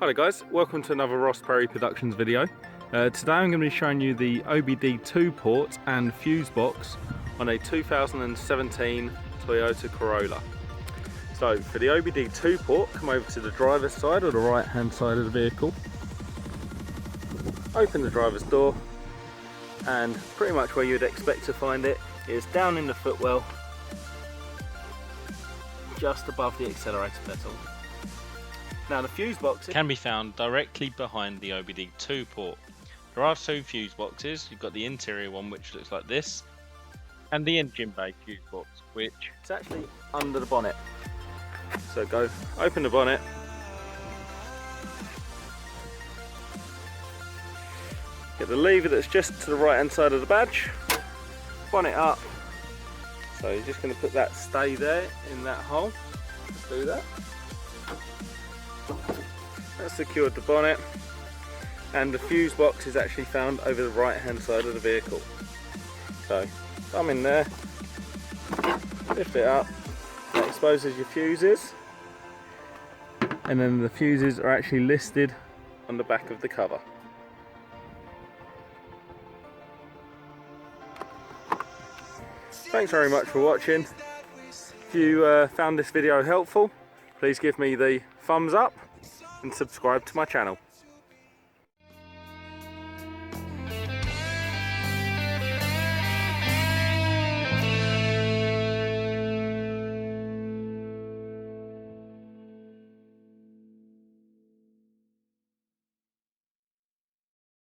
Hello guys, welcome to another Ross Perry Productions video. Today I'm going to be showing you the OBD2 port and fuse box on a 2017 Toyota Corolla. So for the OBD2 port, come over to the driver's side or the right hand side of the vehicle. Open the driver's door and pretty much where you'd expect to find it is down in the footwell, just above the accelerator pedal. Now the fuse box can be found directly behind the OBD2 port. There are two fuse boxes. You've got the interior one which looks like this, and the engine bay fuse box which is actually under the bonnet. So go open the bonnet, get the lever that's just to the right hand side of the badge, bonnet up. So you're just going to put that stay there in that hole. Do that. That's secured the bonnet, and the fuse box is actually found over the right hand side of the vehicle. So thumb in there, lift it up, that exposes your fuses, and then the fuses are actually listed on the back of the cover. Thanks very much for watching. If you found this video helpful, please give me the thumbs up and subscribe to my channel.